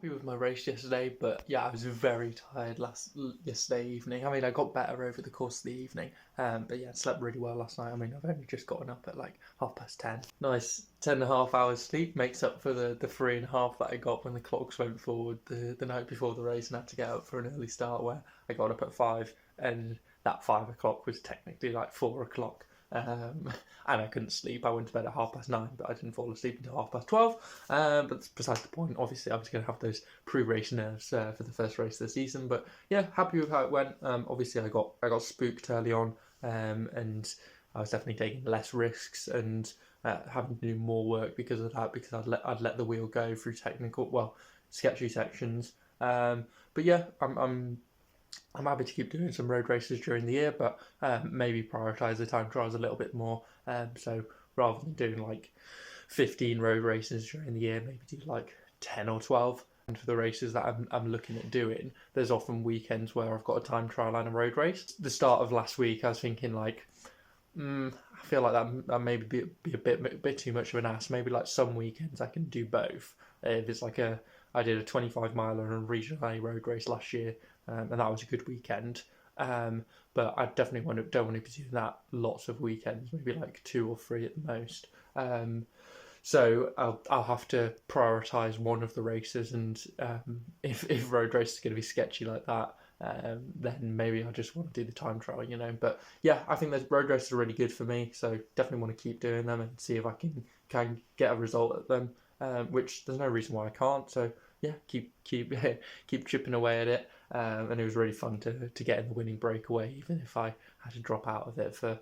happy with my race yesterday, but yeah, I was very tired yesterday evening. I mean, I got better over the course of the evening, but yeah, I slept really well last night. I mean, I've only just gotten up at like 10:30. Nice 10.5 hours sleep makes up for the 3.5 that I got when the clocks went forward the night before the race and I had to get up for an early start where I got up at 5 and that 5 o'clock was technically like 4 o'clock. And I couldn't sleep. I went to bed at 9:30, but I didn't fall asleep until 12:30. But that's besides the point. Obviously, I was going to have those pre-race nerves for the first race of the season. But yeah, happy with how it went. Obviously, I got spooked early on, and I was definitely taking less risks and having to do more work because of that. Because I'd let the wheel go through sketchy sections. But yeah, I'm happy to keep doing some road races during the year, but maybe prioritise the time trials a little bit more. So rather than doing like 15 road races during the year, maybe do like 10 or 12. And for the races that I'm looking at doing, there's often weekends where I've got a time trial and a road race. The start of last week, I was thinking like, I feel like that maybe be a bit too much of an ass. Maybe like some weekends I can do both. If it's like I did a 25 miler and a regional A road race last year, and that was a good weekend. But I definitely don't want to be doing that lots of weekends, maybe like 2 or 3 at the most. So I'll have to prioritise one of the races, and if road race is going to be sketchy like that, then maybe I just want to do the time trial, But yeah, I think those road races are really good for me, so definitely want to keep doing them and see if I can get a result at them. Which there's no reason why I can't. So yeah, keep chipping away at it. And it was really fun to get in the winning breakaway, even if I had to drop out of it for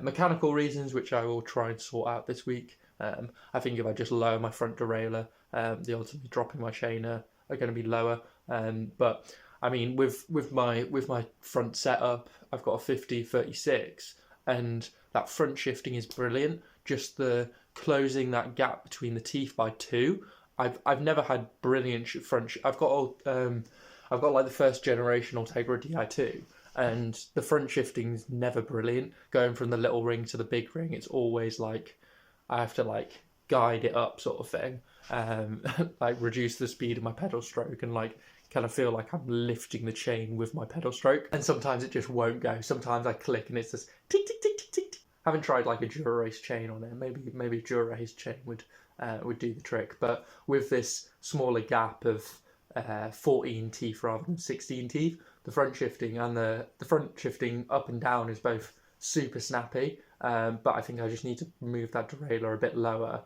mechanical reasons, which I will try and sort out this week. I think if I just lower my front derailleur, the odds of me dropping my chain are going to be lower. But I mean, with my front setup, I've got a 50-36, and that front shifting is brilliant. Just the closing that gap between the teeth by 2. I've never had brilliant front. I've got like the first generation Ultegra Di2, and the front shifting's never brilliant. Going from the little ring to the big ring, it's always like I have to like guide it up sort of thing, like reduce the speed of my pedal stroke and like kind of feel like I'm lifting the chain with my pedal stroke. And sometimes it just won't go. Sometimes I click and it's just tick tick tick tick tick. Haven't tried like a Dura-Race chain on it. Maybe a Dura-Race chain would do the trick. But with this smaller gap of 14 teeth rather than 16 teeth, the front shifting and the front shifting up and down is both super snappy. But I think I just need to move that derailleur a bit lower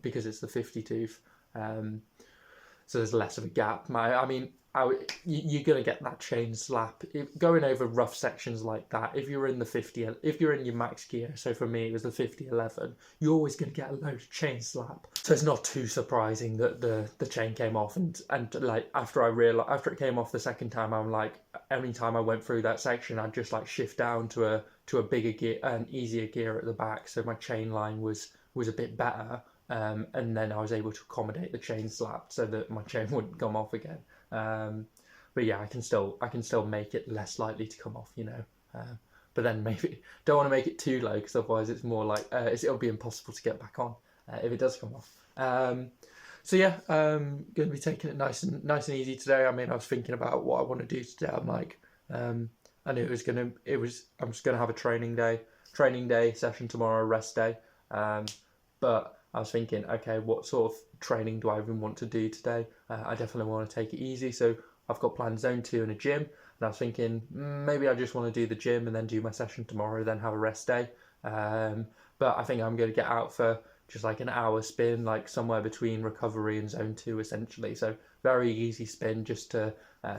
because it's the 50 tooth. So there's less of a gap. You're gonna get that chain slap going over rough sections like that. If you're in your max gear, so for me it was the 50-11, you're always gonna get a load of chain slap. So it's not too surprising that the chain came off, and like after it came off the second time, I'm like, any time I went through that section, I'd just like shift down to a bigger gear, an easier gear at the back, so my chain line was a bit better. And then I was able to accommodate the chain slap so that my chain wouldn't come off again. But yeah, I can still make it less likely to come off, But then maybe don't want to make it too low because otherwise it's more like it'll be impossible to get back on if it does come off. So yeah, going to be taking it nice and easy today. I mean, I was thinking about what I want to do today. I'm like, I knew I'm just gonna have a training day session tomorrow, rest day. But I was thinking, okay, what sort of training do I even want to do today? I definitely want to take it easy, so I've got planned zone 2 and a gym, and I was thinking maybe I just want to do the gym and then do my session tomorrow, then have a rest day. But I think I'm going to get out for just like an hour spin, like somewhere between recovery and zone 2 essentially. So very easy spin just to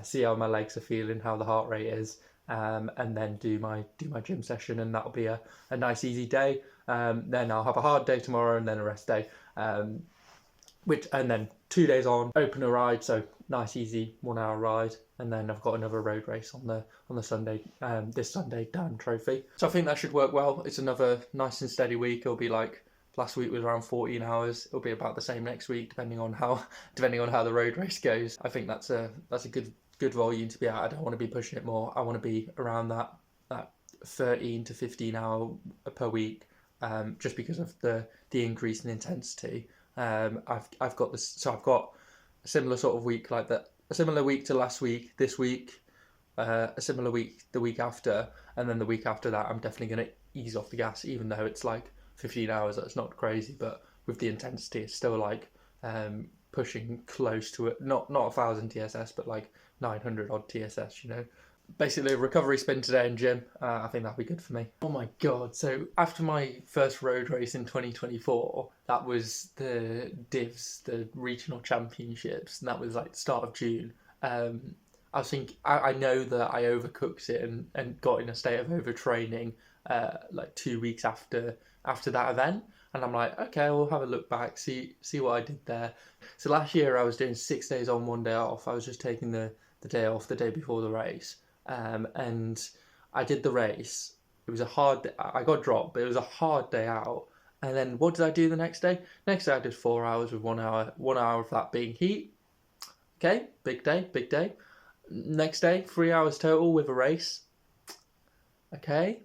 see how my legs are feeling, how the heart rate is. And then do my gym session, and that'll be a nice easy day. Then I'll have a hard day tomorrow and then a rest day. And then 2 days on, open a ride, so nice easy 1 hour ride, and then I've got another road race on the Sunday, this Sunday, Danum Trophy. So I think that should work well. It's another nice and steady week. It'll be like last week was around 14 hours. It'll be about the same next week, depending on how the road race goes. I think that's a good volume to be at. I don't want to be pushing it more. I want to be around that 13 to 15 hour per week, just because of the increase in intensity. I've got this. So I've got a similar sort of week like that, a similar week to last week, this week, a similar week the week after, and then the week after that I'm definitely going to ease off the gas, even though it's like 15 hours. That's not crazy, but with the intensity, it's still like pushing close to it. Not 1,000 TSS, but like 900 odd TSS. Basically a recovery spin today in gym. I think that'll be good for me. Oh my god, so after my first road race in 2024, that was the divs, the regional championships, and that was like the start of June. I was thinking, I know that I overcooked it and got in a state of overtraining like 2 weeks after that event, and I'm like, okay, we'll have a look back, see what I did there. So last year I was doing 6 days on, 1 day off. I was just taking the day off the day before the race. And I did the race. It was a hard day. I got dropped, but it was a hard day out. And then what did I do the next day? Next day I did 4 hours with 1 hour of that being heat. Okay, big day. Next day, 3 hours total with a race. Okay,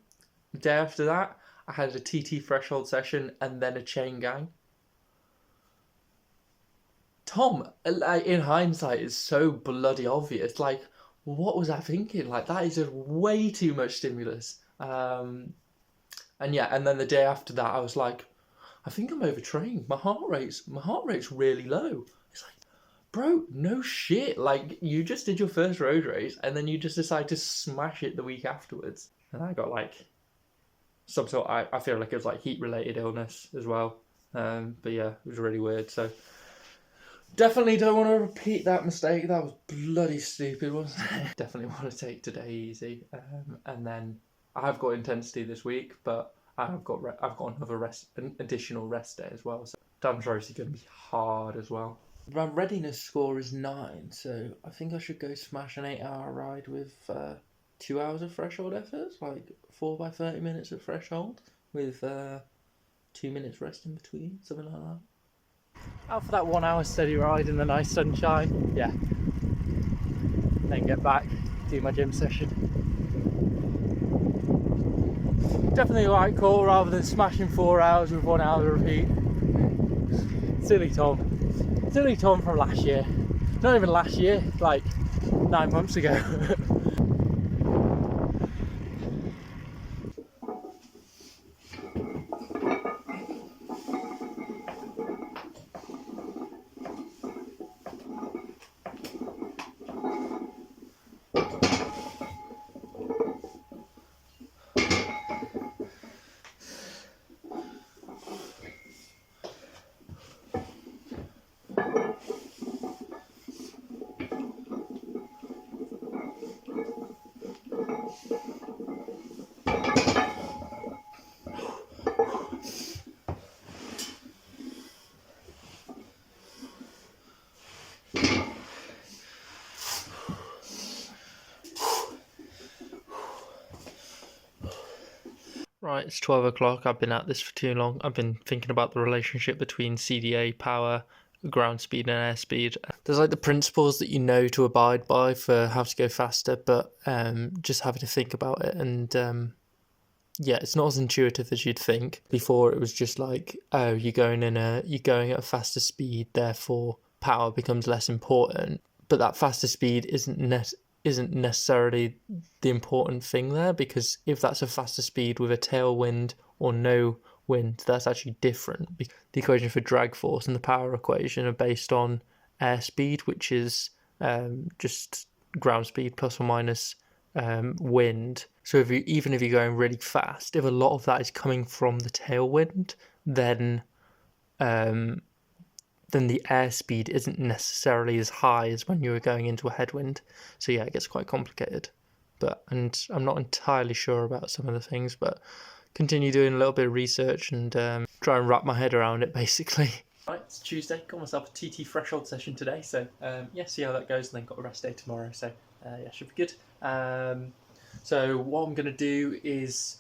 the day after that, I had a TT threshold session and then a chain gang. Tom, in hindsight, is so bloody obvious. Like, what was I thinking? Like, that is just way too much stimulus. And then the day after that, I was like, I think I'm overtrained. My heart rate's really low. It's like, bro, no shit. Like, you just did your first road race, and then you just decide to smash it the week afterwards. And I got like some sort. I feel like it was like heat-related illness as well. But yeah, it was really weird. So. Definitely don't want to repeat that mistake. That was bloody stupid, wasn't it? Definitely want to take today easy. And then I have got intensity this week, but I've got an additional rest day as well. So Danum's race is going to be hard as well. My readiness score is 9, so I think I should go smash an 8-hour ride with 2 hours of threshold efforts, like 4 by 30 minutes of threshold with 2 minutes rest in between, something like that. Out for that 1 hour steady ride in the nice sunshine, yeah. Then get back, do my gym session. Definitely the right call rather than smashing 4 hours with 1 hour of heat. Silly Tom from last year. Not even last year, like 9 months ago. Right, it's 12 o'clock. I've been at this for too long. I've been thinking about the relationship between CDA, power, ground speed and airspeed. There's like the principles that you know to abide by for how to go faster, but just having to think about it, and yeah, it's not as intuitive as you'd think. Before it was just like, oh, you're going at a faster speed, therefore power becomes less important. But that faster speed isn't necessarily the important thing there, because if that's a faster speed with a tailwind or no wind, that's actually different. The equation for drag force and the power equation are based on airspeed, which is just ground speed plus or minus wind. So even if you're going really fast, if a lot of that is coming from the tailwind, then the airspeed isn't necessarily as high as when you were going into a headwind. So yeah, it gets quite complicated. And I'm not entirely sure about some of the things, but continue doing a little bit of research and try and wrap my head around it, basically. Right, it's Tuesday. Got myself a TT threshold session today, so yeah, see how that goes, and then got a rest day tomorrow. So yeah, should be good. So what I'm going to do is,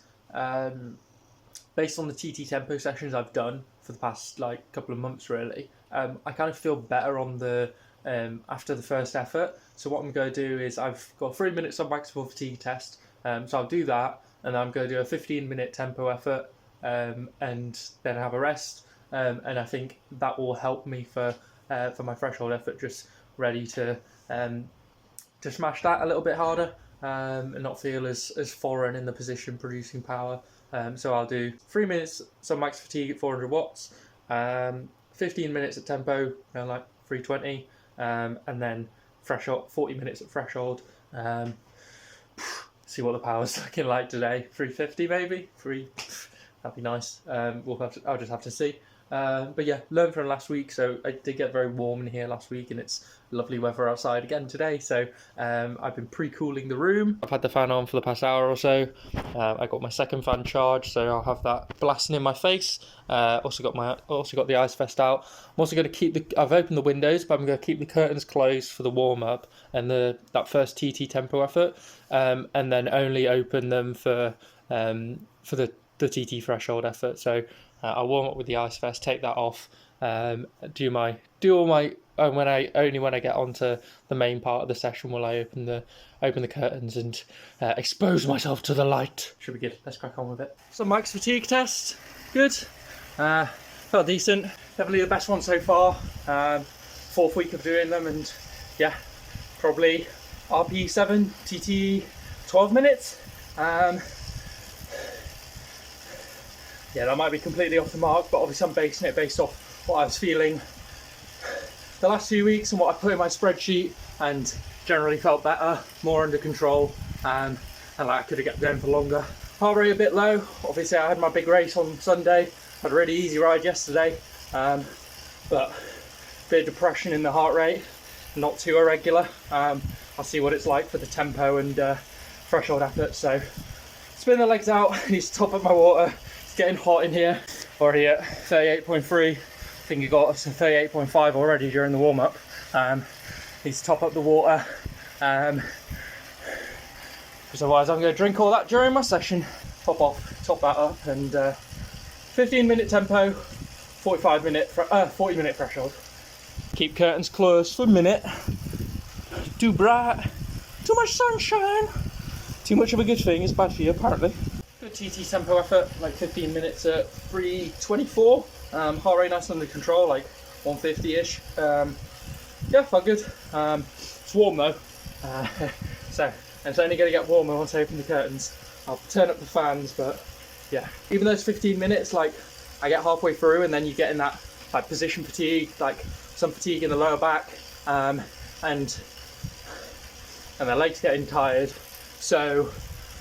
based on the TT tempo sessions I've done for the past like couple of months, really, I kind of feel better on the after the first effort. So what I'm going to do is I've got 3 minutes on maximum fatigue test. So I'll do that, and I'm going to do a 15-minute tempo effort, and then have a rest. And I think that will help me for for my threshold effort, just ready to smash that a little bit harder and not feel as foreign in the position producing power. So I'll do 3 minutes some max fatigue at 400 watts, 15 minutes at tempo, like 320, and then threshold, 40 minutes at threshold. See what the power's looking like today. 350 maybe? That'd be nice. I'll just have to see. But yeah, learned from last week. So I did get very warm in here last week, and it's lovely weather outside again today. So I've been pre-cooling the room. I've had the fan on for the past hour or so. I got my second fan charged, so I'll have that blasting in my face. Also got the ice vest out. I'm also going to keep I've opened the windows, but I'm going to keep the curtains closed for the warm up and that first TT tempo effort, and then only open them for the TT threshold effort. So I'll warm up with the ice vest, take that off, do all my when I get onto the main part of the session will I open the curtains and expose myself to the light. Should be good. Let's crack on with it. So max fatigue test, good. Felt decent. Definitely the best one so far. 4th week of doing them, and yeah, probably RP7 TT 12 minutes. Yeah, that might be completely off the mark, but obviously I'm basing it based off what I was feeling the last 2 weeks and what I put in my spreadsheet, and generally felt better, more under control, and like I could have kept going for longer. Heart rate a bit low. Obviously I had my big race on Sunday, had a really easy ride yesterday, but a bit of depression in the heart rate, not too irregular. I'll see what it's like for the tempo and threshold effort. So spin the legs out, need to top up my water. Getting hot in here. Already at 38.3. I think it got us to 38.5 already during the warm-up. Need to top up the water, because otherwise I'm going to drink all that during my session. Top that up, and 15-minute tempo, 40 minute threshold. Keep curtains closed for a minute. Too bright, too much sunshine. Too much of a good thing is bad for you, apparently. Good TT tempo effort, like 15 minutes at 324. Heart rate nice under control, like 150-ish. Yeah, felt good. It's warm though, so it's only going to get warmer once I open the curtains. I'll turn up the fans, but yeah, even though it's 15 minutes, like I get halfway through and then you get in that like position fatigue, like some fatigue in the lower back, and the legs getting tired. So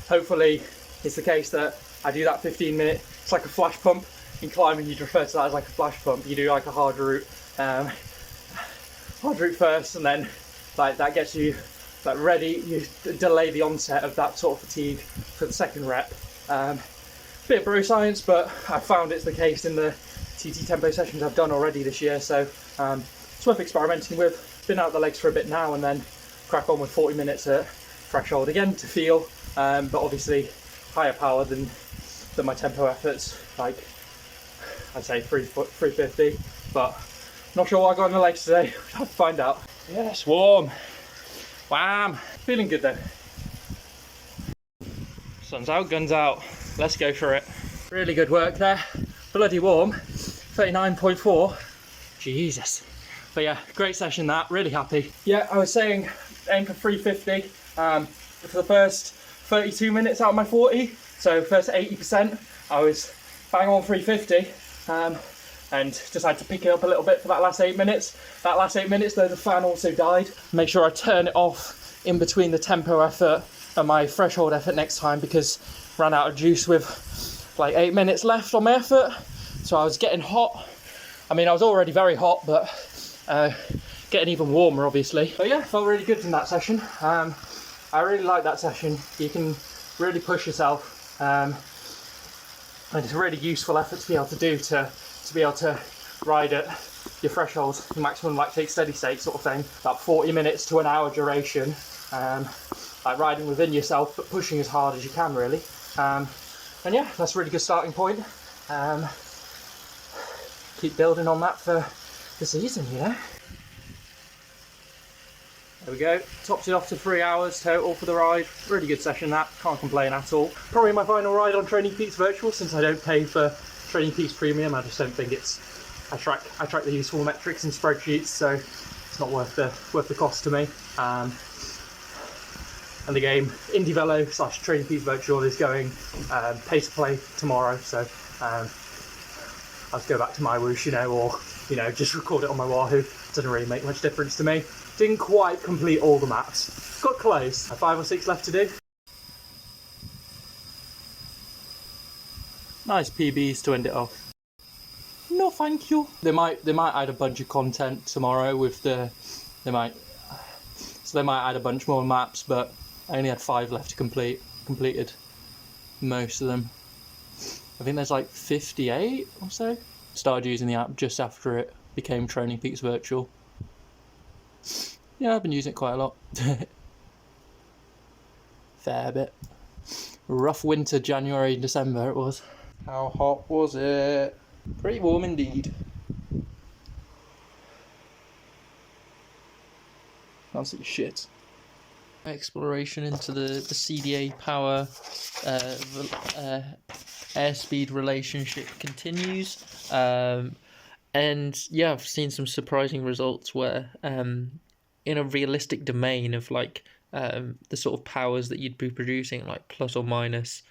hopefully it's the case that I do that 15-minute, it's like a flash pump. In climbing you'd refer to that as like a flash pump. You do like a hard route first, and then like that gets you like ready. You delay the onset of that sort of fatigue for the second rep. Bit of bro science, but I found it's the case in the TT tempo sessions I've done already this year, so it's worth experimenting with. Spin out the legs for a bit now and then crack on with 40 minutes at threshold again to feel, but obviously higher power than my tempo efforts, like I'd say 350, but not sure what I got in the legs today. We'll have to find out. Yes, warm. Wham! Feeling good though. Sun's out, guns out. Let's go for it. Really good work there. Bloody warm. 39.4. Jesus. But yeah, great session that. Really happy. Yeah, I was saying aim for 350 for the first 32 minutes out of my 40. So first 80%, I was bang on 350. And just had to pick it up a little bit for that last 8 minutes. That last 8 minutes though, the fan also died. Make sure I turn it off in between the tempo effort and my threshold effort next time, because ran out of juice with like 8 minutes left on my effort. So I was getting hot. I mean, I was already very hot, but getting even warmer obviously. But yeah, felt really good in that session. I really like that session. You can really push yourself. And it's a really useful effort to be able to do, to be able to ride at your threshold, your maximum lactate steady state sort of thing, about 40 minutes to an hour duration, like riding within yourself but pushing as hard as you can really. And yeah, that's a really good starting point. Keep building on that for the season, you know. There we go, topped it off to 3 hours total for the ride. Really good session that, can't complain at all. Probably my final ride on Training Peaks Virtual, since I don't pay for Training Peaks Premium. I just don't think it's I track the useful metrics in spreadsheets, so it's not worth the cost to me. And the game Indie Velo / Training Peaks Virtual is going pace play tomorrow, so I'll just go back to my whoosh, or just record it on my Wahoo. Doesn't really make much difference to me. Didn't quite complete all the maps. Got close. 5 or 6 left to do. Nice PBs to end it off. No, thank you. They might add a bunch of content tomorrow with they might add a bunch more maps, but I only had 5 left to complete. Completed most of them. I think there's like 58 or so. Started using the app just after it became Training Peaks Virtual. Yeah, I've been using it quite a lot. Fair bit. Rough winter, January, December it was. How hot was it? Pretty warm indeed. Can't see shit. Exploration into the CDA power airspeed relationship continues. And yeah, I've seen some surprising results where in a realistic domain of like the sort of powers that you'd be producing, like plus or minus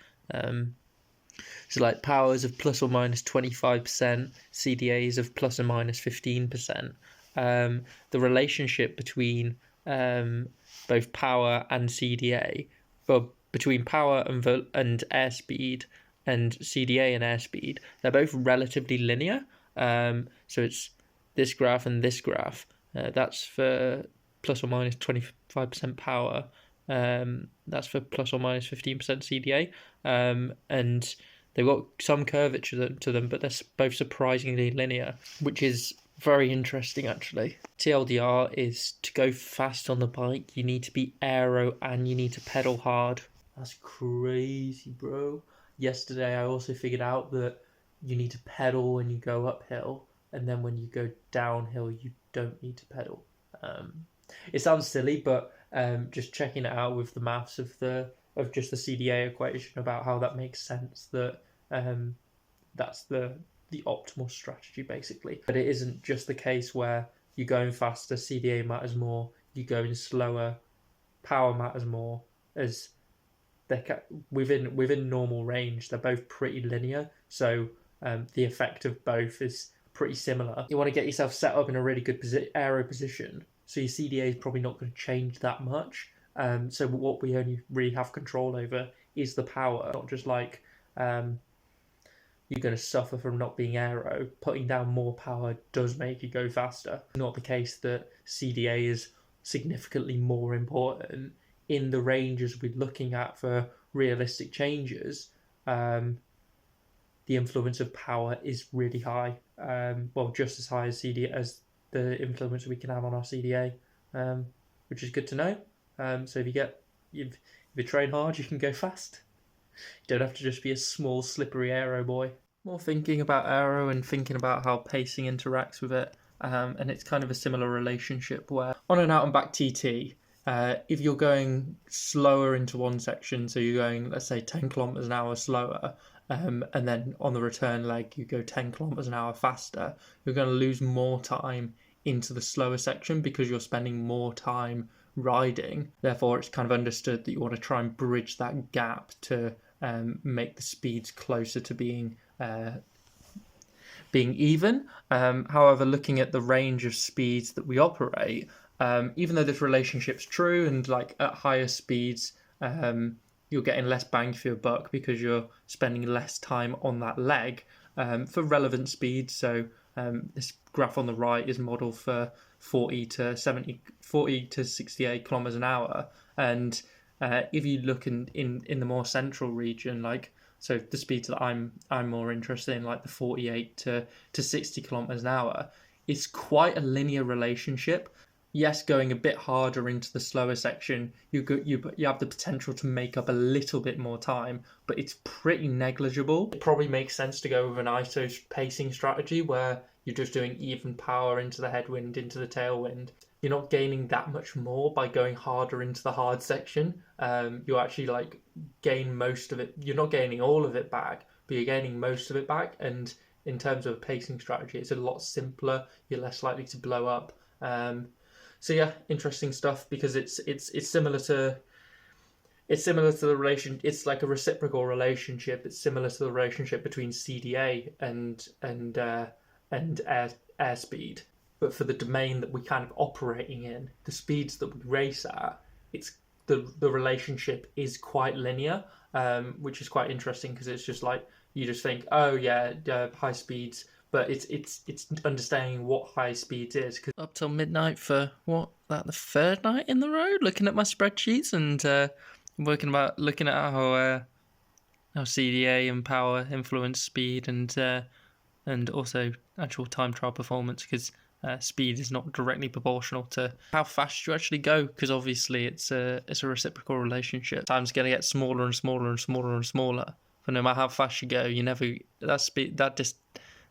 so like powers of plus or minus 25%, CDAs of plus or minus 15%. The relationship between both power and CDA, well, between power and airspeed and CDA and airspeed, they're both relatively linear. So it's this graph and this graph. That's for plus or minus 25% power. That's for plus or minus 15% CDA. And they've got some curvature to them, but they're both surprisingly linear, which is very interesting actually. TLDR is to go fast on the bike, you need to be aero and you need to pedal hard. That's crazy, bro. Yesterday I also figured out that you need to pedal when you go uphill, and then when you go downhill you don't need to pedal. It sounds silly, but just checking it out with the maths of just the CDA equation about how that makes sense, that that's the optimal strategy basically. But it isn't just the case where you're going faster, CDA matters more, you're going slower, power matters more, as they're within normal range, they're both pretty linear, so the effect of both is pretty similar. You want to get yourself set up in a really good aero position, so your CDA is probably not going to change that much. So what we only really have control over is the power, not just like you're going to suffer from not being aero. Putting down more power does make you go faster. Not the case that CDA is significantly more important in the ranges we're looking at for realistic changes. The influence of power is really high. Well, just as high as CDA as the influence we can have on our CDA, which is good to know. So if you train hard, you can go fast. You don't have to just be a small, slippery aero boy. More thinking about aero and thinking about how pacing interacts with it. And it's kind of a similar relationship where on an out and back TT, if you're going slower into one section, so you're going, let's say, 10 kilometers an hour slower, and then on the return leg, you go 10 kilometers an hour faster, you're going to lose more time into the slower section because you're spending more time riding. Therefore, it's kind of understood that you want to try and bridge that gap to make the speeds closer to being even. However, looking at the range of speeds that we operate, even though this relationship's true, and like at higher speeds, you're getting less bang for your buck because you're spending less time on that leg for relevant speeds. So this graph on the right is modeled for 40 to 68 kilometers an hour, and if you look in the more central region, like, so the speeds that I'm more interested in, like the 48 to 60 kilometers an hour, it's quite a linear relationship. Yes, going a bit harder into the slower section, you have the potential to make up a little bit more time, but it's pretty negligible. It probably makes sense to go with an ISO pacing strategy where you're just doing even power into the headwind, into the tailwind. You're not gaining that much more by going harder into the hard section. You actually like gain most of it. You're not gaining all of it back, but you're gaining most of it back. And in terms of pacing strategy, it's a lot simpler. You're less likely to blow up. So yeah, interesting stuff, because it's similar to the relation. It's like a reciprocal relationship. It's similar to the relationship between CDA and airspeed. But for the domain that we're kind of operating in, the speeds that we race at, it's the relationship is quite linear, which is quite interesting, because it's just like you just think, oh yeah, high speeds, but it's understanding what high speeds is. Cause up till midnight for the third night in the road, looking at my spreadsheets and looking at how CDA and power influence speed and also actual time trial performance, because speed is not directly proportional to how fast you actually go, because obviously it's a reciprocal relationship. Time's going to get smaller and smaller and smaller and smaller, but no matter how fast you go,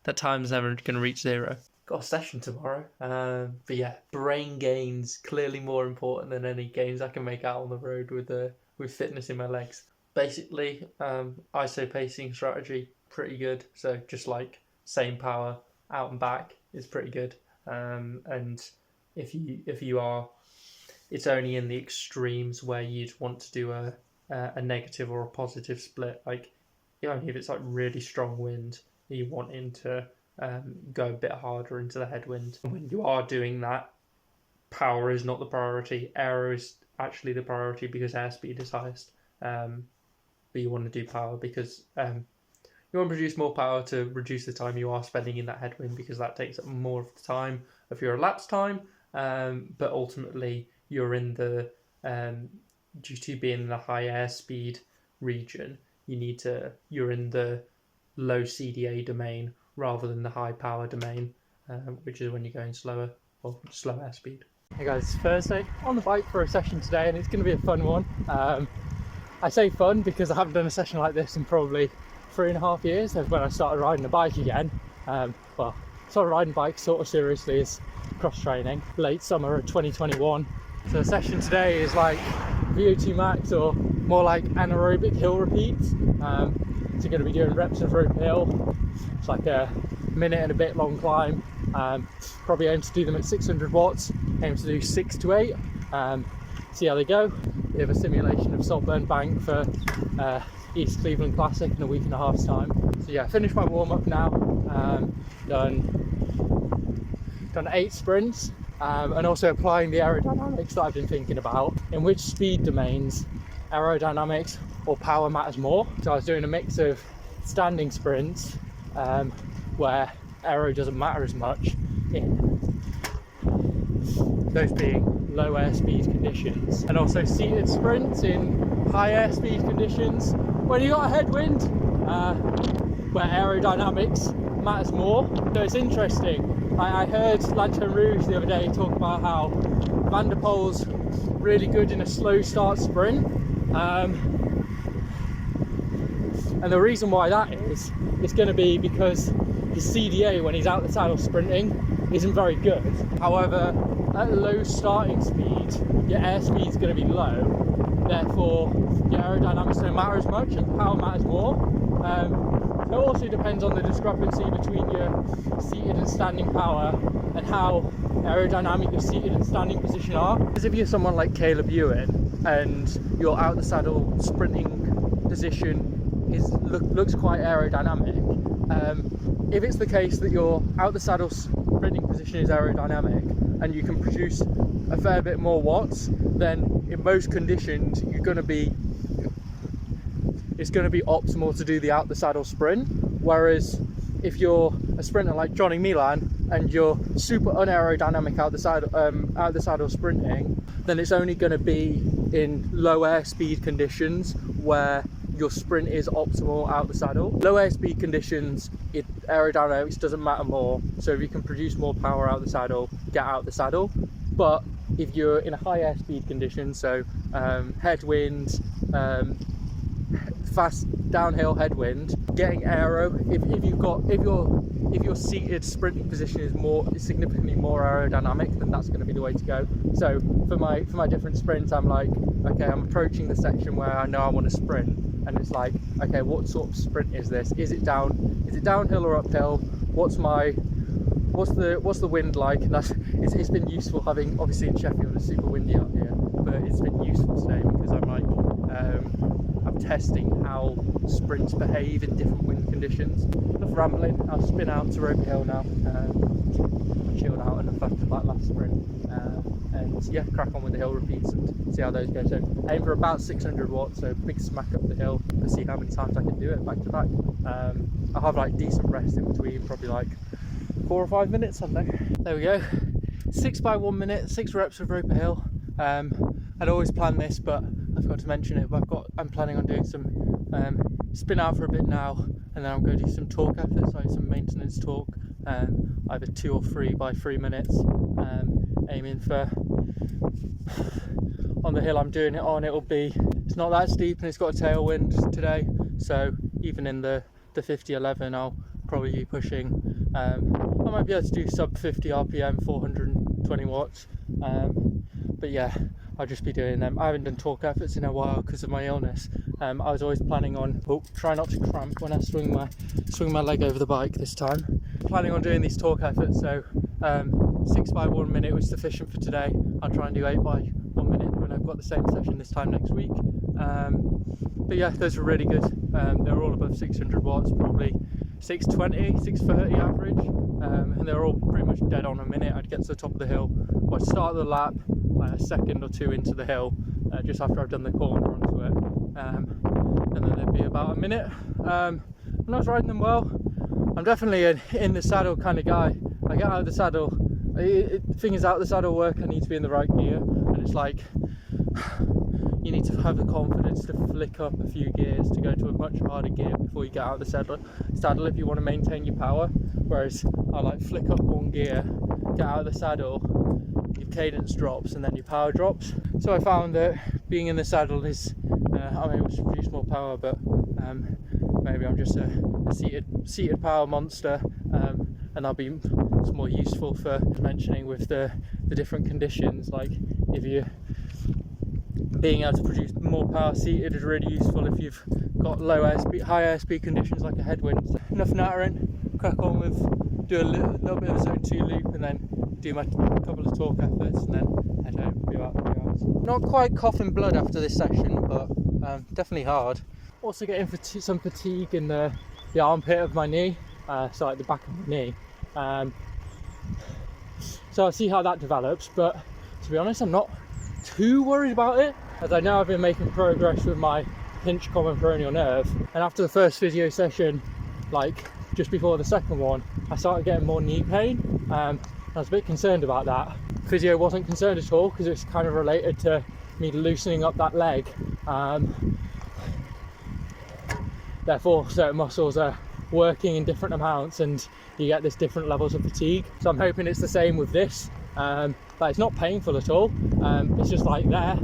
that time's never going to reach zero. Got a session tomorrow, but yeah, brain gains clearly more important than any gains I can make out on the road with fitness in my legs. Basically, ISO pacing strategy, pretty good. So just like same power out and back is pretty good. And if you are, it's only in the extremes where you'd want to do a negative or a positive split. Like only if it's like really strong wind, you wanting to go a bit harder into the headwind. And when you are doing that, power is not the priority. Aero is actually the priority, because airspeed is highest. But you want to do power because you want to produce more power to reduce the time you are spending in that headwind, because that takes up more of the time of your elapsed time. But ultimately, you're in the due to being in the high airspeed region, you're in the low CDA domain rather than the high power domain, which is when you're going slower or slow airspeed. Hey guys, it's Thursday, on the bike for a session today, and it's going to be a fun one. I say fun because I haven't done a session like this in probably 3.5 years. That's when I started riding a bike again. Started riding bikes sort of seriously as cross training late summer of 2021. So the session today is like VO2 max, or more like anaerobic hill repeats. So you're going to be doing reps of rope hill. It's like a minute and a bit long climb. Probably aim to do them at 600 watts. Aim to do 6 to 8. See how they go. We have a simulation of Saltburn Bank for East Cleveland Classic in a week and a half's time. So yeah, finished my warm up now. Done 8 sprints, and also applying the aerodynamics that I've been thinking about. In which speed domains aerodynamics or power matters more. So I was doing a mix of standing sprints where aero doesn't matter as much, in those being low airspeed conditions, and also seated sprints in high airspeed conditions when you got a headwind, where aerodynamics matters more. So it's interesting. I heard Lanterne Rouge the other day talk about how Van der Poel's really good in a slow start sprint, and the reason why that is going to be because his CDA when he's out the saddle sprinting isn't very good. However, at low starting speed, your airspeed is going to be low, therefore your aerodynamics don't matter as much and power matters more. It also depends on the discrepancy between your seated and standing power and how aerodynamic your seated and standing position are. Because if you're someone like Caleb Ewan and your out the saddle sprinting position looks quite aerodynamic, if it's the case that your out the saddle sprinting position is aerodynamic and you can produce a fair bit more watts, then in most conditions it's going to be optimal to do the out the saddle sprint. Whereas if you're a sprinter like Johnny Milan and you're super unaerodynamic out the saddle sprinting, then it's only going to be in low airspeed conditions where your sprint is optimal out the saddle. Low airspeed conditions, aerodynamics doesn't matter more. So if you can produce more power out the saddle, get out the saddle. But if you're in a high airspeed condition, so headwind, fast downhill headwind, getting aero, if your seated sprinting position is significantly more aerodynamic, then that's going to be the way to go. So for my different sprints, I'm like, okay, I'm approaching the section where I know I want to sprint. and it's like, okay, what sort of sprint is this? Is it downhill or uphill? What's the wind like? And it's been useful having, obviously in Sheffield it's super windy out here, but it's been useful today because I'm like I'm testing how sprints behave in different wind conditions. Enough rambling, I'll spin out to Roper Hill now. I chilled out enough after that last sprint, and yeah, crack on with the hill repeats and see how those go. So aim for about 600 watts, so big smack up the hill to see how many times I can do it back to back. I'll have like decent rest in between, probably like 4 or 5 minutes, I don't know. There we go, 6 by 1 minute, 6 reps of Roper Hill. I'd always planned this, but I forgot to mention it, but I'm planning on doing some spin out for a bit now, and then I'm going to do some torque efforts, like some maintenance torque, either 2 or 3 by 3 minutes, aiming for, on the hill I'm doing it on, it's not that steep and it's got a tailwind today, so even in the 50-11 I'll probably be pushing, I might be able to do sub 50 RPM, 420 watts, but yeah, I'll just be doing them. I haven't done torque efforts in a while because of my illness. I was always planning on, try not to cramp when I swing my leg over the bike this time. Planning on doing these torque efforts, so 6 by 1 minute was sufficient for today. I'll try and do 8 by 1 minute when I've got the same session this time next week. But yeah, those were really good. They were all above 600 watts, probably 620, 630 average, and they were all pretty much dead on a minute. I'd get to the top of the hill, or I'd start the lap like a second or two into the hill, just after I've done the corner onto it, and then there'd be about a minute. And I was riding them well. I'm definitely an in the saddle kind of guy. I get out of the saddle, fingers out the saddle work, I need to be in the right gear, and it's like you need to have the confidence to flick up a few gears to go to a much harder gear before you get out of the saddle if you want to maintain your power. Whereas I like flick up one gear, get out of the saddle, your cadence drops and then your power drops. So I found that being in the saddle is, I'm able to produce more power, but maybe I'm just a seated power monster, and it's more useful for mentioning with the different conditions. Like if you being able to produce more power seated is really useful if you've got low airspeed, high airspeed conditions like a headwind. Enough nattering, crack on with, do a little bit of a zone 2 loop and then do my couple of torque efforts and then head home, be about 3 hours. Not quite coughing blood after this session, but definitely hard. Also getting some fatigue in the armpit of my knee, so like the back of my knee. So I'll see how that develops, but to be honest I'm not too worried about it, as I know I've been making progress with my pinch common peroneal nerve, and after the first physio session, like just before the second one, I started getting more knee pain. I was a bit concerned about that. Physio wasn't concerned at all because it's kind of related to me loosening up that leg. Therefore certain muscles are working in different amounts and you get this different levels of fatigue. So I'm hoping it's the same with this, but it's not painful at all. It's just like there.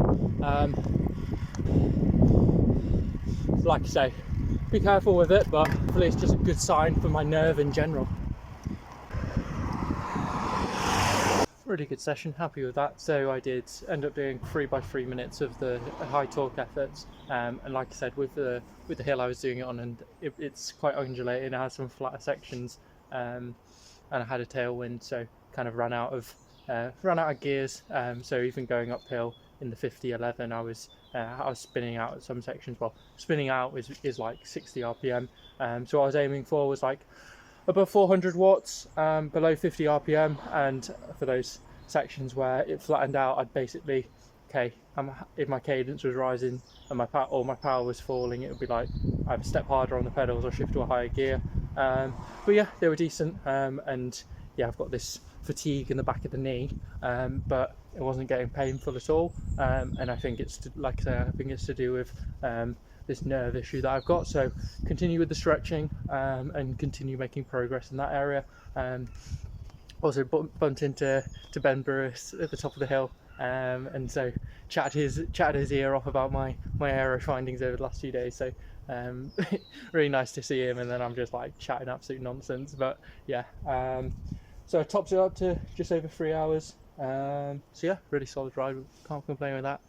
Like I say, be careful with it, but hopefully it's just a good sign for my nerve in general. Really good session, happy with that. So I did end up doing 3 by 3 minutes of the high torque efforts, and like I said, with the hill I was doing it on, and it's quite undulating. It has some flatter sections, and I had a tailwind, so kind of ran out of gears. So even going uphill in the 50-11, I was spinning out at some sections. Well, spinning out is like 60 RPM. So what I was aiming for was like above 400 watts, below 50 RPM, and for those sections where it flattened out, I'd basically, if my cadence was rising and my power was falling, it would be like either step harder on the pedals or shift to a higher gear. But yeah, they were decent, and yeah, I've got this fatigue in the back of the knee, but it wasn't getting painful at all, and I think it's like I say, I think it's to do with this nerve issue that I've got. So continue with the stretching, and continue making progress in that area. Also bumped into Ben Brewis at the top of the hill, and so chatted his ear off about my aero findings over the last few days. So really nice to see him, and then I'm just like chatting absolute nonsense. But yeah, so I topped it up to just over 3 hours. So yeah, really solid ride, can't complain with that.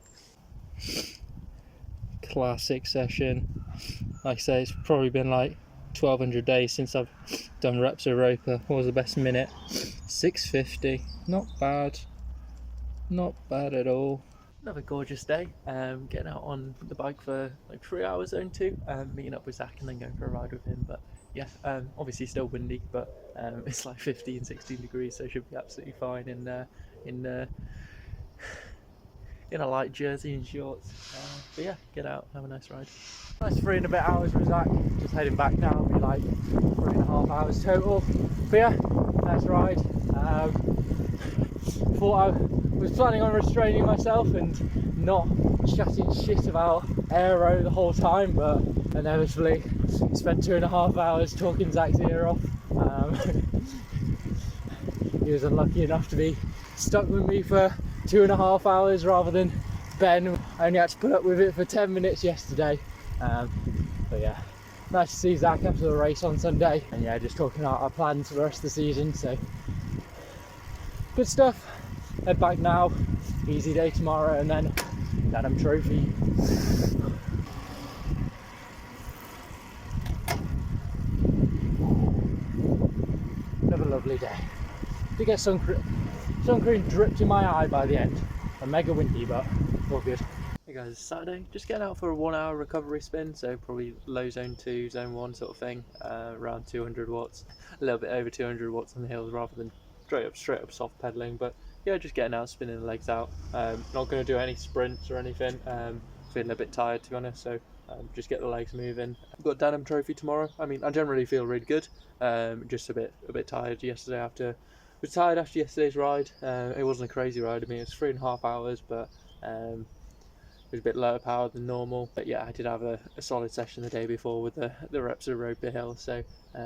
classic session. Like I say, it's probably been like 1200 days since I've done reps of Europa. What was the best minute? 6:50. Not bad. Not bad at all. Another gorgeous day. Getting out on the bike for like 3 hours, zone 2. Meeting up with Zach and then going for a ride with him. But yeah, obviously still windy, but it's like 15, 16 degrees, so it should be absolutely fine in a light jersey and shorts. But yeah, get out, have a nice ride. Nice 3 and a bit hours with Zach. Just heading back now. It'll be like 3.5 hours total. But yeah, nice ride. Thought I was planning on restraining myself and not chatting shit about aero the whole time, but inevitably spent 2.5 hours talking Zach's ear off. He was unlucky enough to be stuck with me for 2.5 hours rather than Ben. I only had to put up with it for 10 minutes yesterday. But yeah, nice to see Zach after the race on Sunday, and yeah, just talking about our plans for the rest of the season. So good stuff. Head back now, easy day tomorrow, and then Danum trophy. Another lovely day. Did get sun cream dripped in my eye by the end. And mega windy, but all good. Hey guys, it's Saturday. Just getting out for a 1 hour recovery spin, so probably low zone 2, zone 1 sort of thing, around 200 watts, a little bit over 200 watts on the hills rather than straight up soft pedaling. But yeah, just getting out, spinning the legs out. Not going to do any sprints or anything. Feeling a bit tired, to be honest, so just get the legs moving. I've got Danum trophy tomorrow. I mean, I generally feel really good. Just a bit tired yesterday after. Was tired after yesterday's ride. It wasn't a crazy ride. I mean, it was 3.5 hours, but it was a bit lower power than normal. But yeah, I did have a solid session the day before with the reps of Europa Hill, so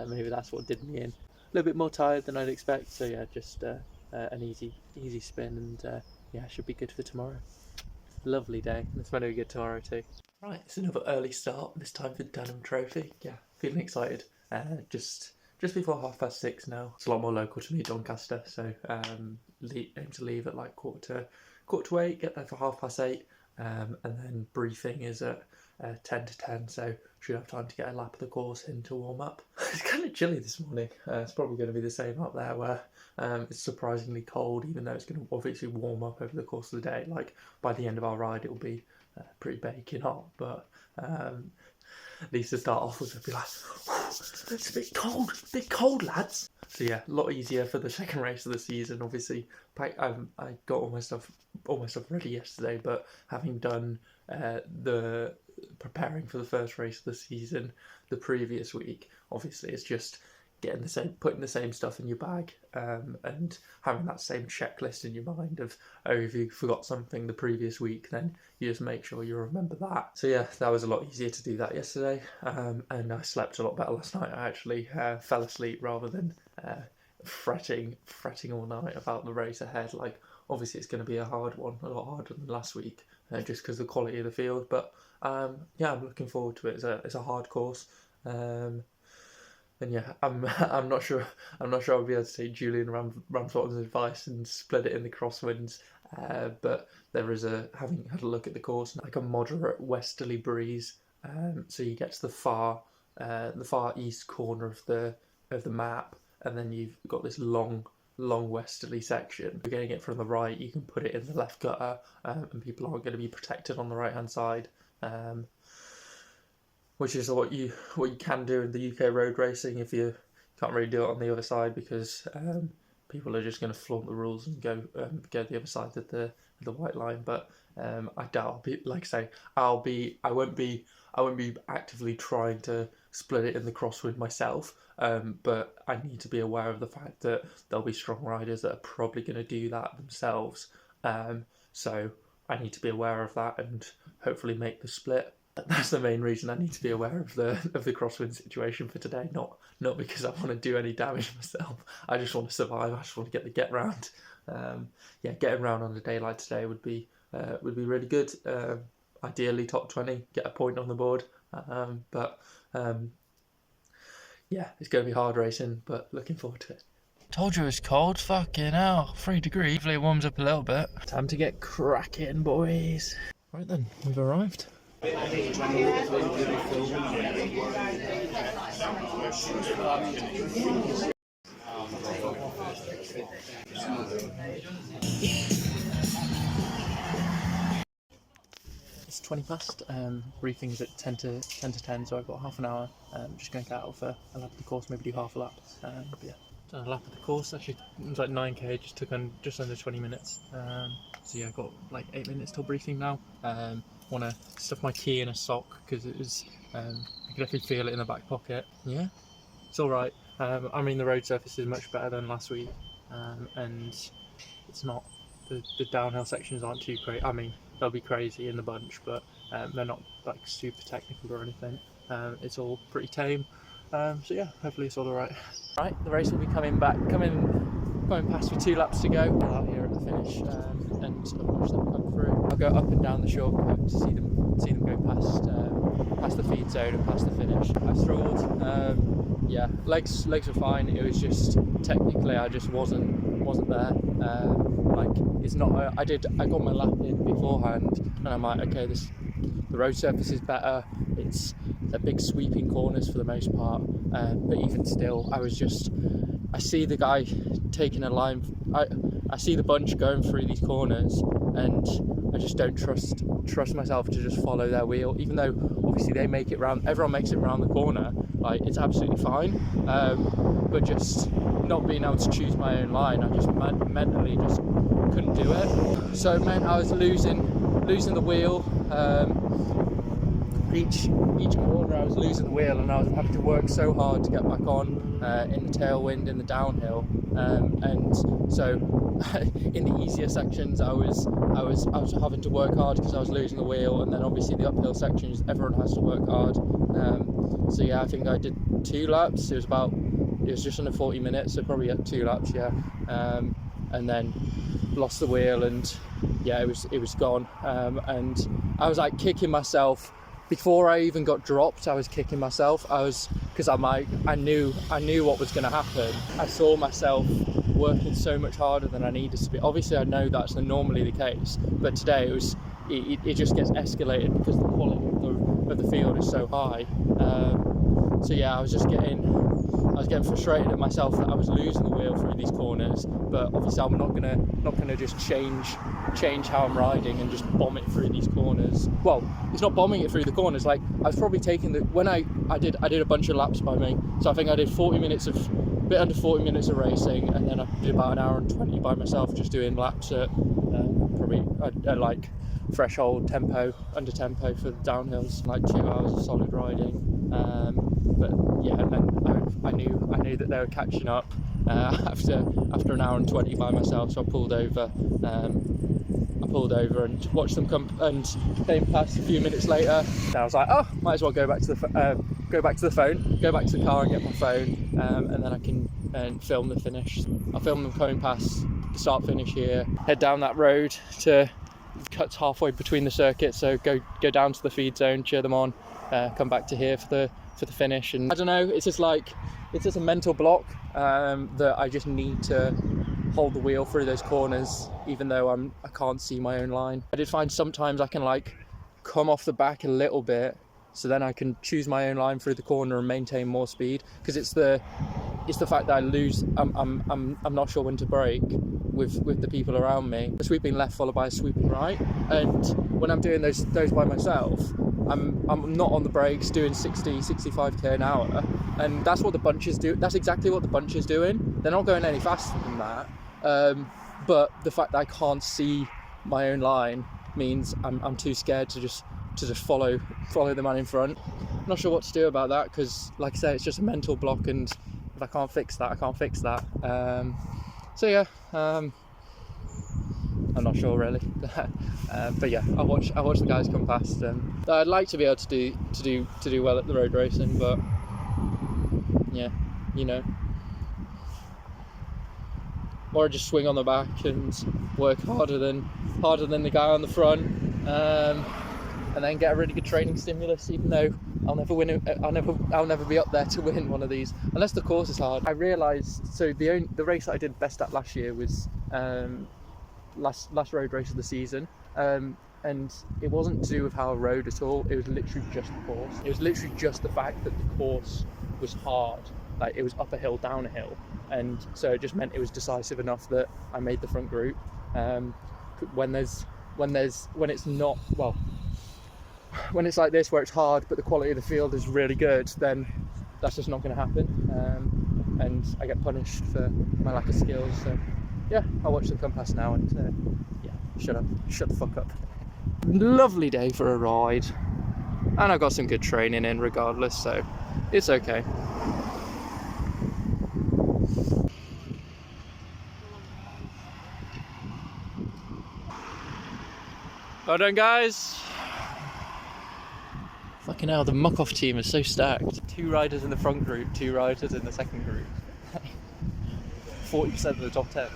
maybe that's what did me in. A little bit more tired than I'd expect, so yeah, just an easy spin, and yeah, should be good for tomorrow. Lovely day. It's meant to be good tomorrow too. Right, it's another early start, this time for Danum trophy. Yeah, feeling excited. Just before 6:30 now. It's a lot more local to me, Doncaster, so aim to leave at like quarter to 8, get there for 8:30, and then briefing is at 10 to 10, so should have time to get a lap of the course in to warm up. It's kind of chilly this morning. It's probably going to be the same up there, where it's surprisingly cold, even though it's going to obviously warm up over the course of the day. Like by the end of our ride, it'll be pretty baking hot, but at least to start off with, it'll be like, it's a bit cold, lads. So yeah, a lot easier for the second race of the season. Obviously, I got all my stuff ready yesterday, but having done the preparing for the first race of the season the previous week, obviously it's just putting the same stuff in your bag, and having that same checklist in your mind of, oh, if you forgot something the previous week, then you just make sure you remember that. So yeah, that was a lot easier to do that yesterday, and I slept a lot better last night. I actually fell asleep rather than fretting all night about the race ahead. Like, obviously it's going to be a hard one, a lot harder than last week, just because of the quality of the field, but yeah, I'm looking forward to it. It's a hard course. And yeah, I'm not sure I'll be able to take Julian Ramsbottom's advice and split it in the crosswinds. But there is having had a look at the course, like a moderate westerly breeze. So you get to the far east corner of the map, and then you've got this long westerly section. If you're getting it from the right, you can put it in the left gutter, and people aren't going to be protected on the right hand side. Which is what you can do in the UK road racing if you can't really do it on the other side, because people are just going to flaunt the rules and go the other side of the white line. But I doubt I'll be, like I say, I won't be actively trying to split it in the crosswind myself. But I need to be aware of the fact that there'll be strong riders that are probably going to do that themselves. So I need to be aware of that and hopefully make the split. That's the main reason I need to be aware of the crosswind situation for today, not because I want to do any damage myself. I just want to survive. I just want to get round. Yeah, getting round on a day like today would be really good. Ideally top 20, get a point on the board. But yeah, it's going to be hard racing, but looking forward to it. Told you it was cold. Fucking hell, 3 degrees. Hopefully it warms up a little bit. Time to get cracking, boys. Right then, we've arrived. It's 20 past. Briefing is at 10 to 10, so I've got half an hour. Just going to get out for a lap of the course, maybe do half a lap. But yeah, done a lap of the course. Actually, it was like 9k. Just took on just under 20 minutes. So yeah, I've got like 8 minutes till briefing now. Want to stuff my key in a sock because it was. I could definitely feel it in the back pocket. Yeah, it's all right. I mean, the road surface is much better than last week, and it's not. The downhill sections aren't too crazy. I mean, they'll be crazy in the bunch, but they're not like super technical or anything. It's all pretty tame. So yeah, hopefully it's all alright. Right, the race will be coming past with 2 laps to go. Out here at the finish, and watch them come through. I'll go up and down the shortcut to see them go past the feed zone and past the finish. I struggled. Yeah, legs were fine. It was just technically I just wasn't there. Like it's not. I got my lap in beforehand, and I'm like, okay, the road surface is better. They're big sweeping corners for the most part, but even still, I see the guy taking a line. I see the bunch going through these corners, and I just don't trust myself to just follow their wheel, even though obviously they make it round. Everyone makes it round the corner. Like it's absolutely fine, but just not being able to choose my own line, I just mentally just couldn't do it. So it meant I was losing the wheel. Each corner I was losing the wheel, and I was having to work so hard to get back on in the tailwind in the downhill, and so in the easier sections I was having to work hard because I was losing the wheel, and then obviously the uphill sections everyone has to work hard. So yeah, I think I did 2 laps. It was just under 40 minutes, so probably at 2 laps, yeah. And then lost the wheel, and yeah, it was gone. And I was like kicking myself before I even got dropped. I was kicking myself. Because I knew what was going to happen. I saw myself working so much harder than I needed to be. Obviously, I know that's normally the case, but today it just gets escalated because the quality of the field is so high. So yeah, I was getting frustrated at myself that I was losing the wheel through these corners, but obviously I'm not gonna just change how I'm riding and just bomb it through these corners. Well, it's not bombing it through the corners. Like I was probably taking when I did a bunch of laps by me, so I think I did a bit under 40 minutes of racing, and then I did about an hour and 20 by myself, just doing laps at probably at like threshold tempo, under tempo for the downhills, like 2 hours of solid riding. But yeah, and then I knew that they were catching up after an hour and 20 by myself, so I pulled over and watched them come and came past a few minutes later. And I was like, oh, might as well go back to the phone, go back to the car and get my phone, and then I can film the finish. I'll film them coming past the start finish here, head down that road to cuts halfway between the circuits, so go down to the feed zone, cheer them on, come back to here for the finish. And I don't know, it's just a mental block that I just need to hold the wheel through those corners, even though I can't see my own line. I did find sometimes I can like come off the back a little bit, so then I can choose my own line through the corner and maintain more speed, because it's the fact that I lose. I'm not sure when to brake with the people around me. A sweeping left followed by a sweeping right, and when I'm doing those by myself, I'm not on the brakes doing 65k an hour, and that's what the bunches do. That's exactly what the bunch is doing. They're not going any faster than that, but the fact that I can't see my own line means I'm too scared to just follow the man in front. I'm not sure what to do about that, because like I say, it's just a mental block, and if I can't fix that, I can't fix that. So yeah, I'm not sure really. But yeah, I watch the guys come past, and I'd like to be able to do well at the road racing, but yeah, you know, or just swing on the back and work harder than the guy on the front, and then get a really good training stimulus, even though I'll never win. I'll never be up there to win one of these unless the course is hard. I realised, so the race that I did best at last year was last road race of the season. and it wasn't to do with how I rode at all. It was literally just the course. It was literally just the fact that the course was hard. Like, it was up a hill, down a hill, and so it just meant it was decisive enough that I made the front group. When it's not, well, when it's like this where it's hard but the quality of the field is really good, then that's just not going to happen, and I get punished for my lack of skills. So yeah, I'll watch them come past now and yeah, shut the fuck up. Lovely day for a ride, and I got some good training in regardless, so it's okay. Well done, guys. Fucking hell, the muck-off team is so stacked. 2 riders in the front group, 2 riders in the second group. 40% of the top 10.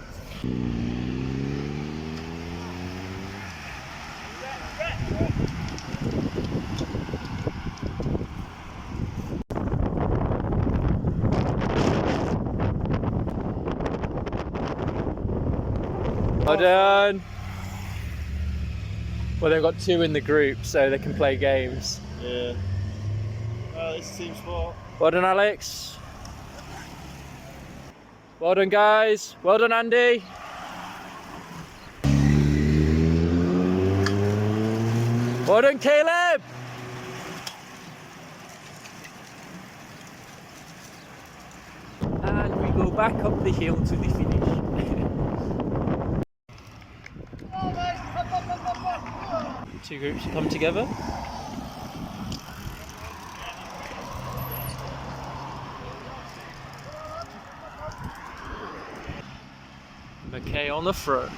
Well done. Well, they've got 2 in the group, so they can play games. Yeah. Well, it's team sport. Well done, Alex. Well done, guys. Well done, Andy. Well done, Caleb. And we go back up the hill to the finish. 2 groups come together. McKay on the front.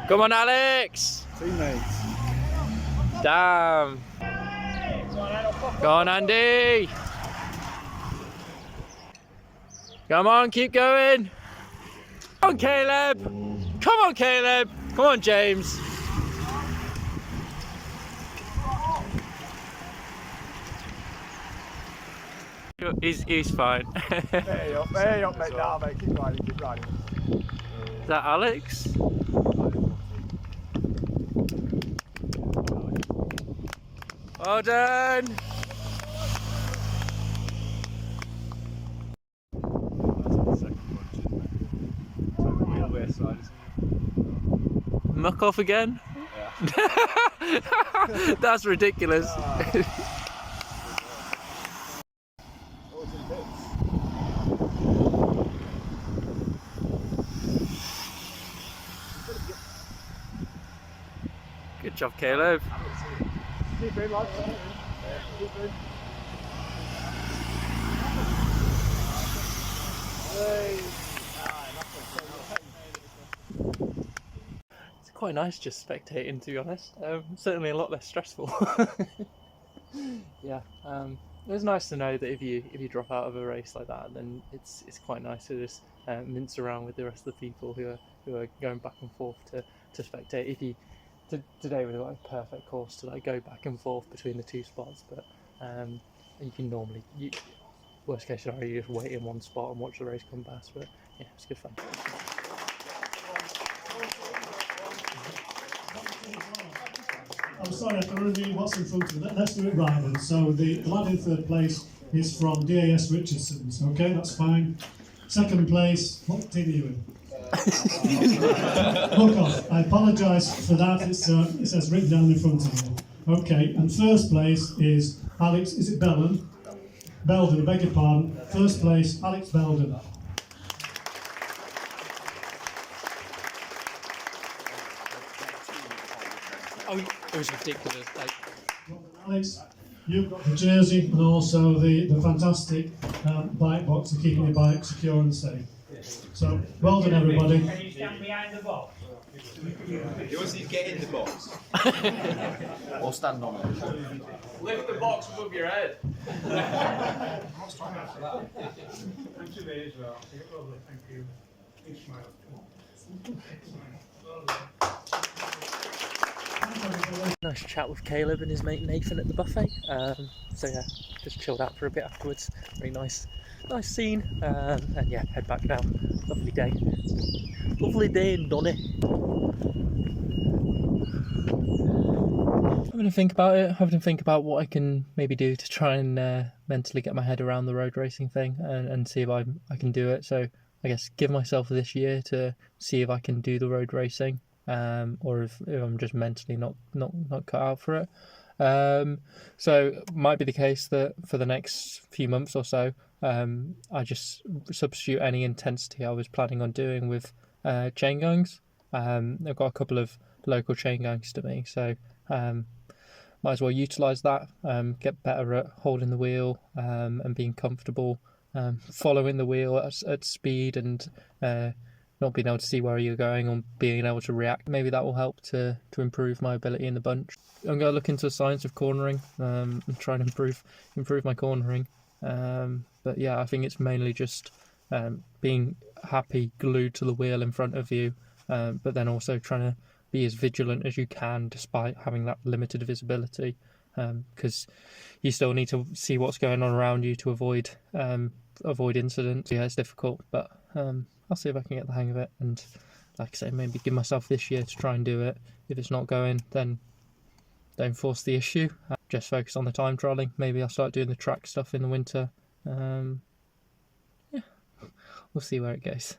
Come on, Alex! Teammates. Damn! Go on, Andy! Come on, keep going! Come on, Caleb! Come on, Caleb! Come on, James! He's fine. Hey up, mate. Nah, mate. Keep riding. Is that Alex? Well done! Muck off again? Yeah. That's ridiculous. Good job, Caleb. Keep in, lads. Keep in. It's quite nice just spectating, to be honest. Certainly a lot less stressful. Yeah, it was nice to know that if you drop out of a race like that, then it's quite nice to just mince around with the rest of the people who are going back and forth to spectate. Today was like a perfect course to like go back and forth between the 2 spots, but you can normally, worst case scenario, you just wait in one spot and watch the race come past. But yeah, it's good fun. I'm sorry, I can reveal what's in front of me. Let's do it right then. So the lad in 3rd place is from DAS Richardson's. Okay, that's fine. 2nd place, what team are you in? Look off. I apologise for that. It says written down in front of me. Okay, and 1st place is Alex. Is it Belden? Belden, I beg your pardon. 1st place, Alex Belden. Oh, it was ridiculous. Like, Alex, you've got the jersey and also the fantastic bike box for keeping your bike secure and safe. So, well done, everybody. Can you stand behind the box? You want to get in the box? Or stand on it? lift the box above your head. And today as well. Thank you. Big smile. Nice chat with Caleb and his mate Nathan at the buffet. So yeah, just chilled out for a bit afterwards. Very nice scene. And yeah, head back now. Lovely day in Donny. Having to think about what I can maybe do to try and mentally get my head around the road racing thing and see if I can do it. So I guess give myself this year to see if I can do the road racing, or if I'm just mentally not cut out for it. So might be the case that for the next few months or so, I just substitute any intensity I was planning on doing with chain gangs. I've got a couple of local chain gangs to me, so might as well utilise that, get better at holding the wheel, and being comfortable following the wheel at speed, and not being able to see where you're going or being able to react. Maybe that will help to improve my ability in the bunch. I'm going to look into the science of cornering, and try and improve my cornering. But yeah, I think it's mainly just being happy glued to the wheel in front of you, but then also trying to be as vigilant as you can despite having that limited visibility, because you still need to see what's going on around you to avoid incidents. Yeah, it's difficult, but I'll see if I can get the hang of it, and like I say, maybe give myself this year to try and do it. If it's not going, then don't force the issue. Just focus on the time trialing. Maybe I'll start doing the track stuff in the winter. Yeah, we'll see where it goes.